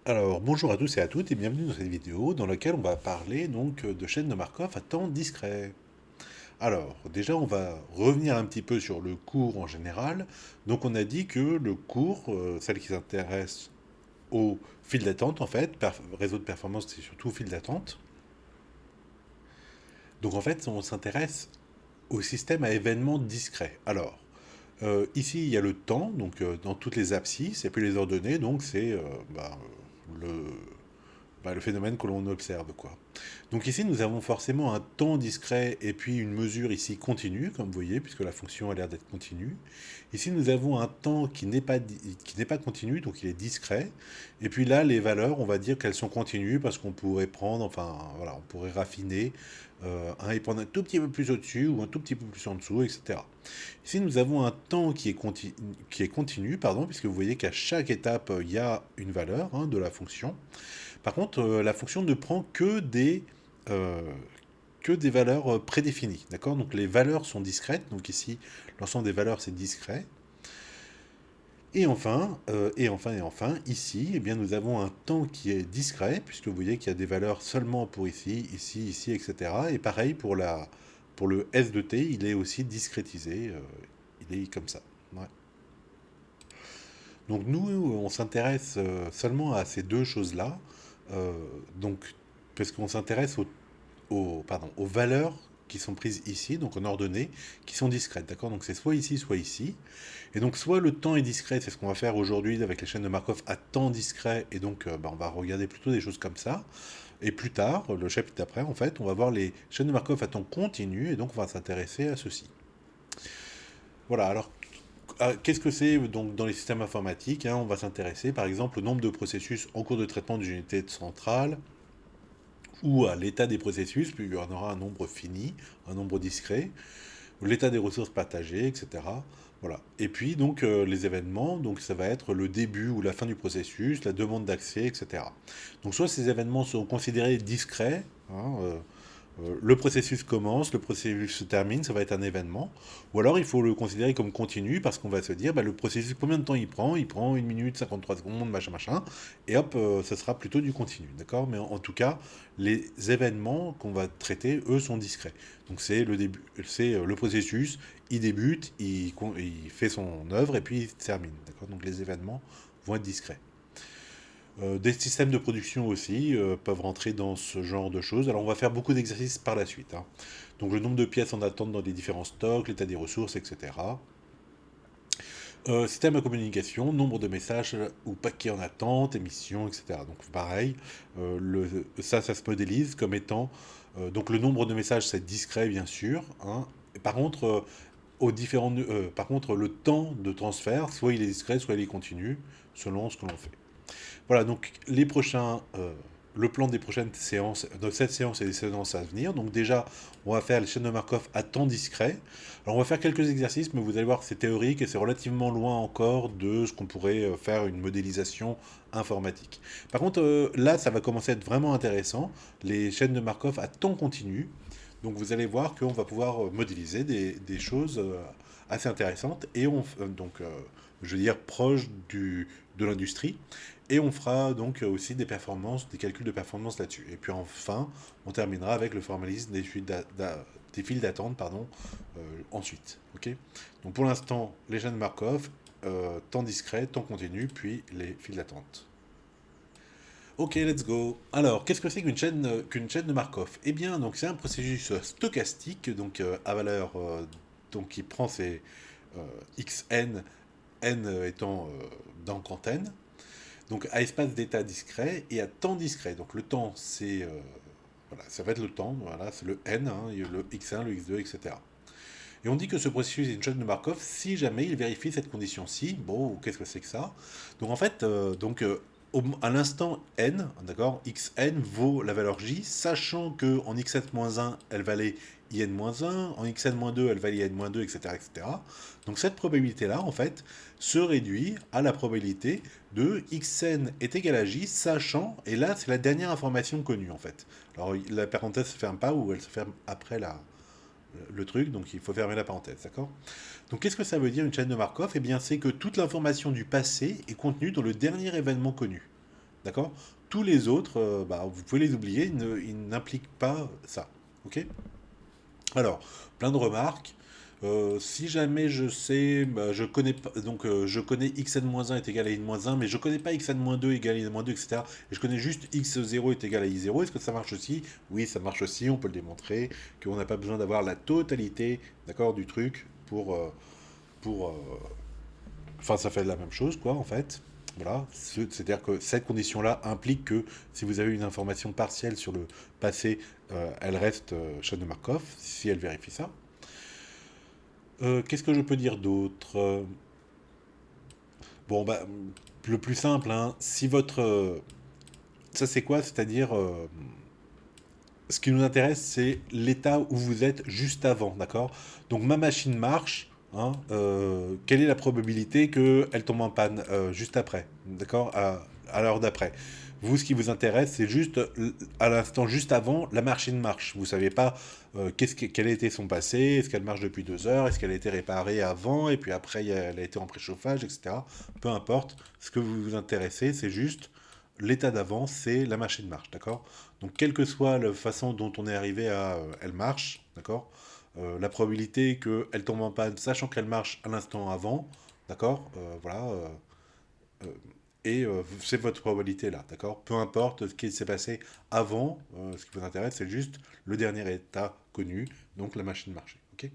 Alors, bonjour à tous et à toutes et bienvenue dans cette vidéo dans laquelle on va parler donc de chaînes de Markov à temps discret. Alors, déjà, on va revenir un petit peu sur le cours en général. Donc, on a dit que le cours, celle qui s'intéresse au fil d'attente en fait, réseau de performance, c'est surtout fil d'attente. Donc, en fait, on s'intéresse au système à événements discrets. Alors, ici, il y a le temps, donc dans toutes les abscisses, et puis les ordonnées, donc c'est le, le phénomène que l'on observe, quoi. Donc ici, nous avons forcément un temps discret et puis une mesure ici continue, comme vous voyez, puisque la fonction a l'air d'être continue. Ici, nous avons un temps qui n'est pas continu, donc il est discret. Et puis là, les valeurs, on va dire qu'elles sont continues parce qu'on pourrait prendre, enfin, voilà, on pourrait raffiner, et prendre un tout petit peu plus au-dessus ou un tout petit peu plus en dessous, etc. Ici, nous avons un temps qui est continu, pardon, puisque vous voyez qu'à chaque étape, il y a une valeur hein, de la fonction. Par contre, la fonction ne prend euh, que des valeurs prédéfinies. D'accord. Donc les valeurs sont discrètes. Donc ici, l'ensemble des valeurs, c'est discret. Et enfin, ici, eh bien, nous avons un temps qui est discret, puisque vous voyez qu'il y a des valeurs seulement pour ici, ici, ici, etc. Et pareil pour le S de t, il est aussi discrétisé. Il est comme ça. Ouais. Donc nous, on s'intéresse seulement à ces deux choses-là. Euh, donc, parce qu'on s'intéresse aux valeurs qui sont prises ici, donc en ordonnée, qui sont discrètes, d'accord. Donc c'est soit ici, soit ici. Et donc soit le temps est discret, c'est ce qu'on va faire aujourd'hui avec les chaînes de Markov à temps discret, et donc on va regarder plutôt des choses comme ça. Et plus tard, le chapitre d'après, en fait, on va voir les chaînes de Markov à temps continu, et donc on va s'intéresser à ceci. Voilà, alors qu'est-ce que c'est donc dans les systèmes informatiques hein. On va s'intéresser par exemple au nombre de processus en cours de traitement d'une unité centrale, ou à l'état des processus, puis il y en aura un nombre fini, un nombre discret, l'état des ressources partagées, etc. Voilà. Et puis donc les événements, donc ça va être le début ou la fin du processus, la demande d'accès, etc. Donc soit ces événements sont considérés discrets, hein, le processus commence, le processus se termine, ça va être un événement. Ou alors il faut le considérer comme continu parce qu'on va se dire, bah, le processus, combien de temps il prend? Il prend 1 minute 53 secondes, machin, machin. Et hop, ça sera plutôt du continu, d'accord. Mais en tout cas, les événements qu'on va traiter, eux, sont discrets. Donc c'est le début, c'est le processus, il débute, il fait son œuvre et puis il termine, d'accord. Donc les événements vont être discrets. Des systèmes de production aussi peuvent rentrer dans ce genre de choses. Alors on va faire beaucoup d'exercices par la suite, hein. Donc le nombre de pièces en attente dans les différents stocks, l'état des ressources, etc. Système de communication, nombre de messages ou paquets en attente, émissions, etc. Donc pareil, ça se modélise comme étant... donc le nombre de messages, c'est discret, bien sûr, hein. Et par contre, par contre, le temps de transfert, soit il est discret, soit il est continu, selon ce que l'on fait. Voilà, donc le plan des prochaines séances, de cette séance et des séances à venir. Donc déjà, on va faire les chaînes de Markov à temps discret. Alors on va faire quelques exercices, mais vous allez voir que c'est théorique et c'est relativement loin encore de ce qu'on pourrait faire une modélisation informatique. Par contre, là, ça va commencer à être vraiment intéressant, les chaînes de Markov à temps continu. Donc vous allez voir qu'on va pouvoir modéliser des choses assez intéressantes et je veux dire proches de l'industrie. Et on fera donc aussi des performances, des calculs de performance là-dessus. Et puis enfin, on terminera avec le formalisme des files d'attente, pardon, ensuite. Ok. Donc pour l'instant, les chaînes Markov, temps discret, temps continu, puis les files d'attente. Ok, let's go. Alors, qu'est-ce que c'est qu'une chaîne de Markov? Eh bien, donc c'est un processus stochastique, donc à valeur, donc qui prend ses xn, n étant donc en n, donc à espace d'état discret et à temps discret. Donc le temps, c'est voilà, ça va être le temps, voilà, c'est le n, hein, le x1, le x2, etc. Et on dit que ce processus est une chaîne de Markov si jamais il vérifie cette condition-ci. Bon, qu'est-ce que c'est que ça? Donc en fait, à l'instant n, d'accord, xn vaut la valeur j, sachant que en xn-1, elle valait in-1, en xn-2, elle valait in-2, etc., etc. Donc cette probabilité-là, en fait, se réduit à la probabilité de xn est égal à j, sachant, et là, c'est la dernière information connue, en fait. Alors la parenthèse se ferme pas ou elle se ferme après le truc, donc il faut fermer la parenthèse, d'accord? Donc qu'est-ce que ça veut dire une chaîne de Markov? Eh bien c'est que toute l'information du passé est contenue dans le dernier événement connu, D'accord? Tous les autres, bah, vous pouvez les oublier, ils n'impliquent pas ça. Ok? Alors, plein de remarques. Si jamais je sais, bah, je connais pas, donc je connais xn-1 est égal à i-1, mais je connais pas xn-2 égale à i-2, etc. Et je connais juste x0 est égal à i0. Est-ce que ça marche aussi? Oui, ça marche aussi, on peut le démontrer, qu'on n'a pas besoin d'avoir la totalité, d'accord, du truc pour enfin, ça fait la même chose, quoi, en fait. Voilà, c'est-à-dire que cette condition-là implique que si vous avez une information partielle sur le passé, elle reste chaîne de Markov, si elle vérifie ça. Qu'est-ce que je peux dire d'autre? Bon, bah, le plus simple, hein, si votre... ça, c'est quoi? C'est-à-dire, ce qui nous intéresse, c'est l'état où vous êtes juste avant, d'accord? Donc, ma machine marche, hein, quelle est la probabilité qu'elle tombe en panne juste après, d'accord? À l'heure d'après. Vous, ce qui vous intéresse, c'est juste à l'instant juste avant, la machine marche. Vous savez pas quel a été son passé, est-ce qu'elle marche depuis 2 heures, est-ce qu'elle a été réparée avant, et puis après elle a été en préchauffage, etc. Peu importe, ce que vous vous intéressez, c'est juste l'état d'avant, c'est la machine marche, d'accord? Donc, quelle que soit la façon dont on est arrivé à elle marche, d'accord? La probabilité qu'elle tombe en panne, sachant qu'elle marche à l'instant avant, d'accord? Voilà. Euh, et c'est votre probabilité là, d'accord? Peu importe ce qui s'est passé avant, ce qui vous intéresse, c'est juste le dernier état connu, donc la machine marché, ok?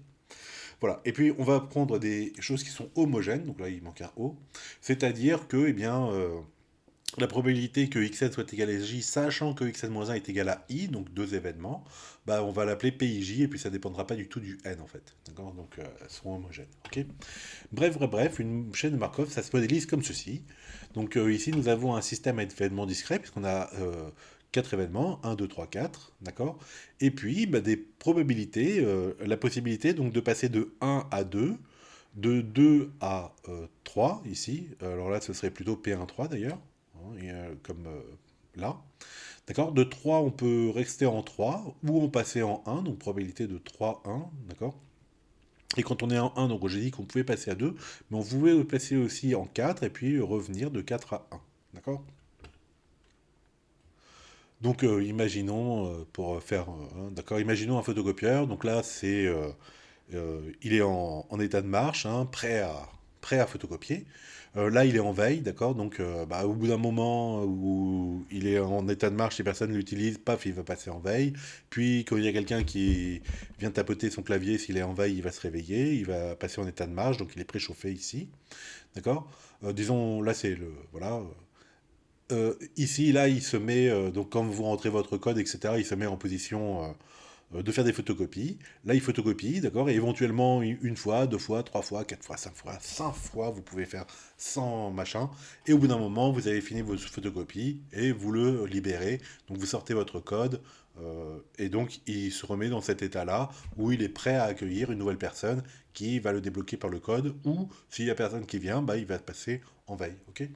Voilà. Et puis, on va prendre des choses qui sont homogènes, donc là, il manque un O, c'est-à-dire que, eh bien, la probabilité que xn soit égal à j, sachant que xn-1 est égal à i, donc deux événements, bah, on va l'appeler pij, et puis ça ne dépendra pas du tout du n, en fait. D'accord? Donc, elles seront homogènes. Ok? Bref, une chaîne de Markov, ça se modélise comme ceci. Donc, ici, nous avons un système à événements discrets, puisqu'on a 4 événements, 1, 2, 3, 4, d'accord? Et puis, bah, des probabilités, la possibilité donc de passer de 1 à 2, de 2 à 3, ici. Alors là, ce serait plutôt P1-3 d'ailleurs, hein, comme là. D'accord? De 3, on peut rester en 3 ou en passer en 1, donc probabilité de 3, 1, d'accord? Et quand on est en 1, donc j'ai dit qu'on pouvait passer à 2, mais on pouvait passer aussi en 4 et puis revenir de 4 à 1. D'accord? Donc imaginons, pour faire, hein, d'accord, imaginons un photocopieur, donc là c'est, il est en état de marche, hein, prêt à photocopier. Là, il est en veille, d'accord? Donc, bah, au bout d'un moment où il est en état de marche, les personnes l'utilisent, paf, il va passer en veille. Puis, quand il y a quelqu'un qui vient tapoter son clavier, s'il est en veille, il va se réveiller, il va passer en état de marche, donc il est préchauffé ici, d'accord? Disons, là, c'est le, voilà. Ici, là, il se met, donc quand vous rentrez votre code, etc., il se met en position de faire des photocopies. Là, il photocopie, d'accord? Et éventuellement, une fois, deux fois, trois fois, quatre fois, cinq fois, vous pouvez faire 100 machins. Et au bout d'un moment, vous avez fini vos photocopies et vous le libérez. Donc, vous sortez votre code. Et donc, il se remet dans cet état-là où il est prêt à accueillir une nouvelle personne qui va le débloquer par le code. Ou s'il n'y a personne qui vient, bah, il va passer en veille. Ok?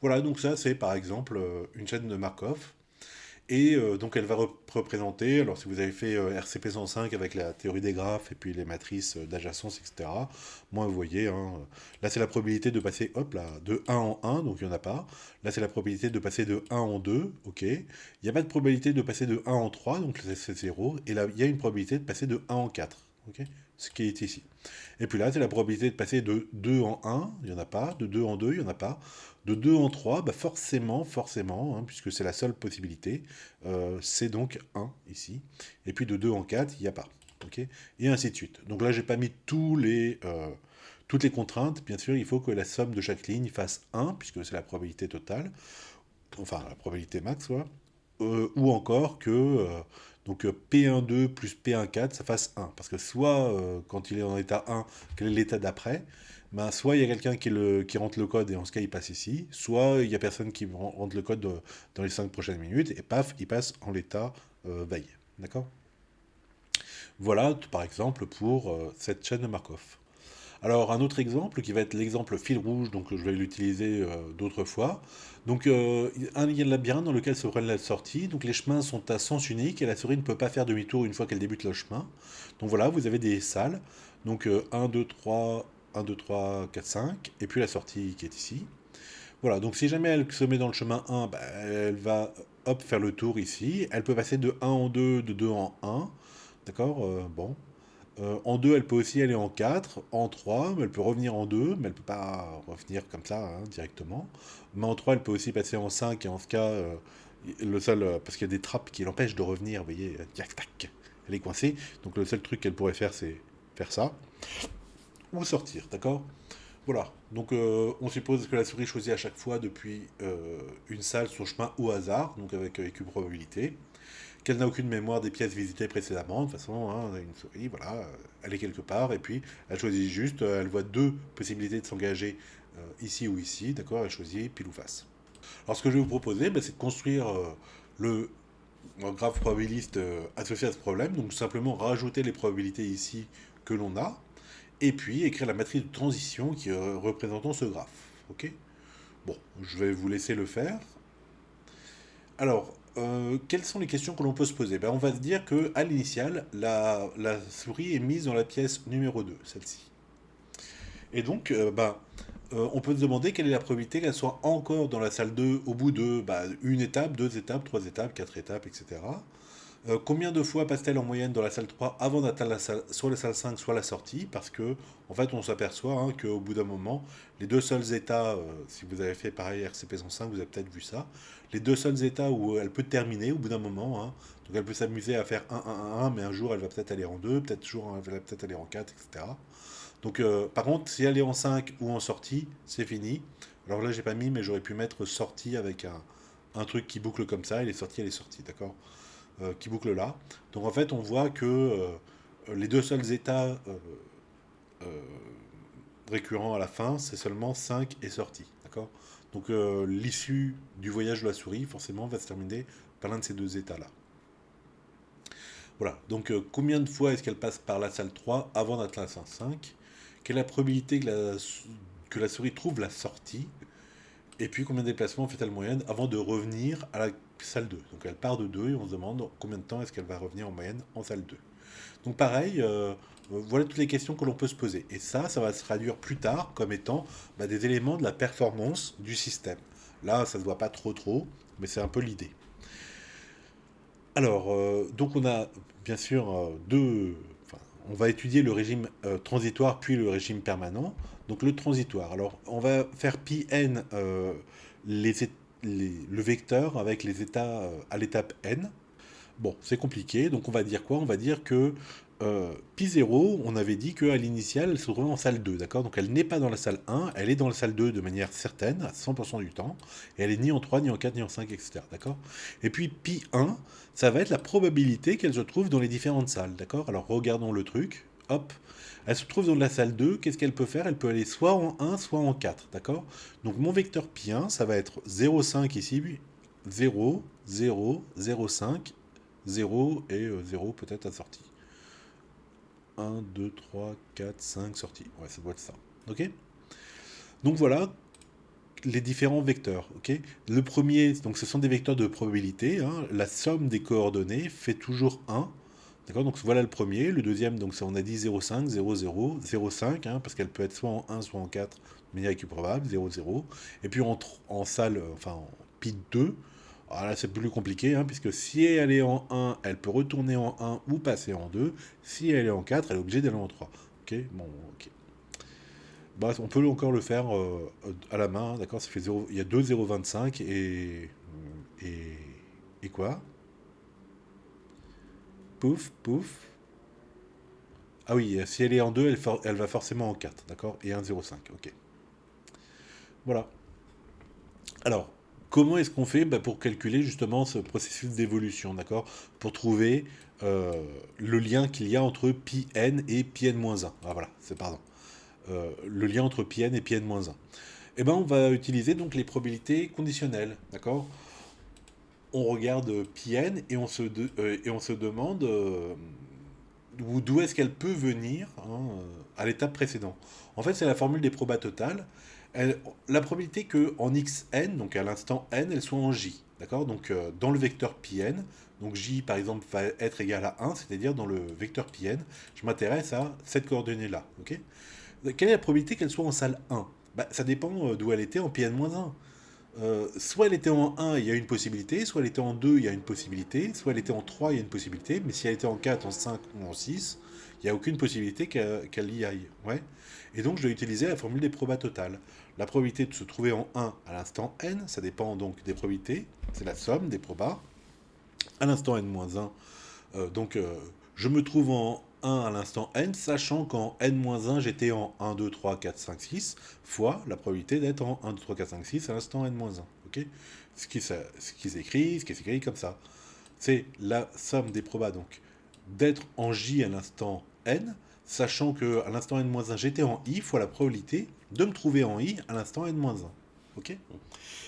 Voilà, donc ça, c'est par exemple une chaîne de Markov. Et donc elle va représenter, alors si vous avez fait RCP 105 avec la théorie des graphes et puis les matrices d'adjacence, etc., moi vous voyez, hein, là c'est la probabilité de passer, hop là, de 1 en 1, donc il n'y en a pas. Là c'est la probabilité de passer de 1 en 2, ok. Il n'y a pas de probabilité de passer de 1 en 3, donc c'est 0. Et là il y a une probabilité de passer de 1 en 4, ok. Ce qui est ici. Et puis là, c'est la probabilité de passer de 2 en 1, il n'y en a pas. De 2 en 2, il n'y en a pas. De 2 en 3, bah forcément, hein, puisque c'est la seule possibilité, c'est donc 1 ici. Et puis de 2 en 4, il n'y a pas. Ok. Et ainsi de suite. Donc là, j'ai pas mis toutes les contraintes. Bien sûr, il faut que la somme de chaque ligne fasse 1, puisque c'est la probabilité totale. Enfin, la probabilité max, quoi. Ou encore que donc P1,2 plus P1,4, ça fasse 1. Parce que soit, quand il est en état 1, quel est l'état d'après? Ben, soit il y a quelqu'un qui rentre le code et en ce cas il passe ici, soit il y a personne qui rentre le code dans les 5 prochaines minutes et paf, il passe en l'état veille. D'accord? Voilà, par exemple, pour cette chaîne de Markov. Alors, un autre exemple qui va être l'exemple fil rouge, donc je vais l'utiliser d'autres fois. Donc, il y a un labyrinthe dans lequel se prenne la sortie. Donc, les chemins sont à sens unique et la souris ne peut pas faire demi-tour une fois qu'elle débute le chemin. Donc, voilà, vous avez des salles. Donc, 1, 2, 3, 1, 2, 3, 4, 5. Et puis la sortie qui est ici. Voilà, donc si jamais elle se met dans le chemin 1, bah, elle va hop faire le tour ici. Elle peut passer de 1 en 2, de 2 en 1. D'accord. Bon. En 2, elle peut aussi aller en 4, en 3, mais elle peut revenir en 2, mais elle peut pas revenir comme ça hein, directement. Mais en 3, elle peut aussi passer en 5, et en ce cas, le seul, parce qu'il y a des trappes qui l'empêchent de revenir, vous voyez, tac, tac, elle est coincée. Donc le seul truc qu'elle pourrait faire, c'est faire ça, ou sortir, d'accord. Voilà, donc on suppose que la souris choisit à chaque fois depuis une salle son chemin au hasard, donc avec une probabilité, qu'elle n'a aucune mémoire des pièces visitées précédemment, de toute façon, hein, une souris, voilà, elle est quelque part, et puis elle choisit juste, elle voit deux possibilités de s'engager ici ou ici, d'accord, elle choisit pile ou face. Alors ce que je vais vous proposer, bah, c'est de construire le graphe probabiliste associé à ce problème, donc simplement rajouter les probabilités ici que l'on a, et puis écrire la matrice de transition qui représentant ce graphe. Ok. Bon, je vais vous laisser le faire. Alors, quelles sont les questions que l'on peut se poser? Ben, on va se dire que à l'initiale, la souris est mise dans la pièce numéro 2, celle-ci. Et donc, on peut se demander quelle est la probabilité qu'elle soit encore dans la salle 2 au bout de une étape, deux étapes, trois étapes, quatre étapes, etc. Combien de fois passe-t-elle en moyenne dans la salle 3 avant d'atteindre soit la salle 5, soit la sortie? Parce que, en fait, on s'aperçoit hein, qu'au bout d'un moment, les deux seuls états, si vous avez fait pareil RCP 105, vous avez peut-être vu ça, les deux seuls états où elle peut terminer au bout d'un moment, hein, donc elle peut s'amuser à faire 1, 1, 1, 1, mais un jour elle va peut-être aller en 2, peut-être jour elle va peut-être aller en 4, etc. Donc, par contre, si elle est en 5 ou en sortie, c'est fini. Alors là, j'ai pas mis, mais j'aurais pu mettre sortie avec un truc qui boucle comme ça, elle est sortie, d'accord qui boucle là. Donc en fait, on voit que les deux seuls états euh, récurrents à la fin, c'est seulement 5 et sortie. D'accord. Donc l'issue du voyage de la souris, forcément, va se terminer par l'un de ces deux états-là. Voilà. Donc combien de fois est-ce qu'elle passe par la salle 3 avant d'atteindre la salle 5? Quelle est la probabilité que la souris trouve la sortie? Et puis combien de déplacements fait-elle moyenne avant de revenir à la salle 2? Donc elle part de 2 et on se demande combien de temps est-ce qu'elle va revenir en moyenne en salle 2. Donc pareil, voilà toutes les questions que l'on peut se poser. Et ça va se traduire plus tard comme étant des éléments de la performance du système. Là, ça ne se voit pas trop, mais c'est un peu l'idée. Alors, donc on a bien sûr deux... Enfin, on va étudier le régime transitoire puis le régime permanent. Donc le transitoire. Alors, on va faire pi n les, le vecteur avec les états à l'étape n. Bon, c'est compliqué, donc on va dire quoi? On va dire que pi 0, on avait dit qu'à l'initiale, elle se trouvait en salle 2, d'accord? Donc elle n'est pas dans la salle 1, elle est dans la salle 2 de manière certaine, à 100% du temps, et elle est ni en 3, ni en 4, ni en 5, etc., d'accord? Et puis pi 1, ça va être la probabilité qu'elle se trouve dans les différentes salles, d'accord? Alors regardons le truc, hop, elle se trouve dans la salle 2, qu'est-ce qu'elle peut faire? Elle peut aller soit en 1, soit en 4, d'accord? Donc mon vecteur pi 1, ça va être 0,5 ici, 0, 0, 0,5, 0 et 0 peut-être à sortie. 1, 2, 3, 4, 5 sorties. Ouais, ça doit être ça. Ok. Donc voilà les différents vecteurs. Ok. Le premier, donc ce sont des vecteurs de probabilité. Hein. La somme des coordonnées fait toujours 1. D'accord. Donc voilà le premier. Le deuxième, donc on a dit 0,5, 0, 0, 0,5, hein, parce qu'elle peut être soit en 1, soit en 4, de manière équiprobable, 0, 0. Et puis en salle, enfin en pi 2, alors là, c'est plus compliqué, hein, puisque si elle est en 1, elle peut retourner en 1 ou passer en 2. Si elle est en 4, elle est obligée d'aller en 3. Ok, bon, ok. Bah, on peut encore le faire à la main, d'accord. Ça fait 0, il y a 2 0,25 et, et quoi? Pouf, pouf. Ah oui, si elle est en 2, elle va forcément en 4, d'accord. Et 1, 0,5, ok. Voilà. Alors, comment est-ce qu'on fait pour calculer justement ce processus d'évolution, d'accord? Pour trouver le lien qu'il y a entre pi n et pi n-1. Ah voilà, c'est pardon. Le lien entre pi n et pi n-1. Eh ben, on va utiliser donc les probabilités conditionnelles, d'accord? On regarde pi n et et on se demande d'où est-ce qu'elle peut venir hein, à l'étape précédente. En fait, c'est la formule des probas totales. La probabilité que en xn, donc à l'instant n, elle soit en j. D'accord. Donc dans le vecteur πn, donc j par exemple va être égal à 1, c'est-à-dire dans le vecteur πn, je m'intéresse à cette coordonnée-là. Ok. Quelle est la probabilité qu'elle soit en salle 1? Bah, ça dépend d'où elle était en πn-1. soit elle était en 1, il y a une possibilité, soit elle était en 2, il y a une possibilité, soit elle était en 3, il y a une possibilité, mais si elle était en 4, en 5 ou en 6, il n'y a aucune possibilité qu'elle y aille. Ouais. Et donc je vais utiliser la formule des probas totales. La probabilité de se trouver en 1 à l'instant n, ça dépend donc des probabilités, c'est la somme des probas. À l'instant n-1, donc je me trouve en 1 à l'instant n, sachant qu'en n-1 j'étais en 1, 2, 3, 4, 5, 6, fois la probabilité d'être en 1, 2, 3, 4, 5, 6 à l'instant n-1. Ok, ce qui s'écrit comme ça. C'est la somme des probas, donc, d'être en j à l'instant n, sachant que à l'instant n-1 j'étais en i, fois la probabilité de me trouver en i à l'instant n-1. Ok.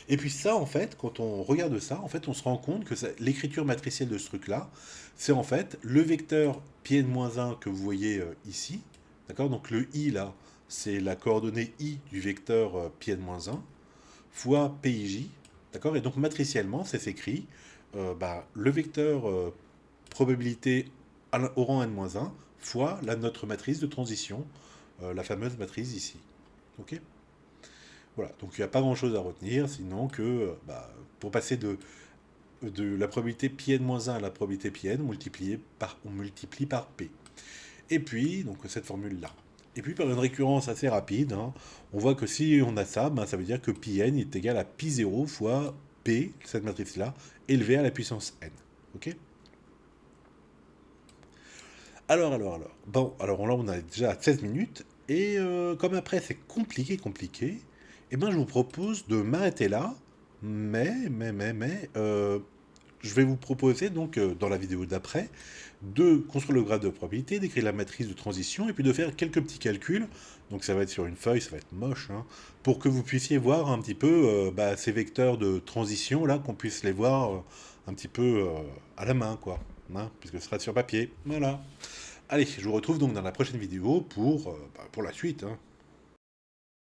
Et puis ça, en fait, quand on regarde ça, en fait, on se rend compte que l'écriture matricielle de ce truc-là, c'est en fait le vecteur πn-1 que vous voyez ici, d'accord? Donc le i, là, c'est la coordonnée i du vecteur πn-1 fois pij, d'accord? Et donc matriciellement, ça s'écrit le vecteur probabilité au rang n-1 fois notre matrice de transition, la fameuse matrice ici. Ok? Voilà, donc il n'y a pas grand-chose à retenir, sinon que pour passer de la probabilité πn-1 à la probabilité πn, on multiplie par p. Et puis, donc cette formule-là. Et puis par une récurrence assez rapide, hein, on voit que si on a ça, ça veut dire que πn est égal à π0 fois p, cette matrice-là, élevée à la puissance n. Ok? Alors. Bon, alors là on a déjà 16 minutes, et comme après c'est compliqué, eh ben je vous propose de m'arrêter là, mais, je vais vous proposer donc dans la vidéo d'après de construire le graphe de probabilité, d'écrire la matrice de transition et puis de faire quelques petits calculs. Donc ça va être sur une feuille, ça va être moche, hein, pour que vous puissiez voir un petit peu ces vecteurs de transition là, qu'on puisse les voir un petit peu à la main, quoi, hein, puisque ce sera sur papier. Voilà. Allez, je vous retrouve donc dans la prochaine vidéo pour la suite, hein.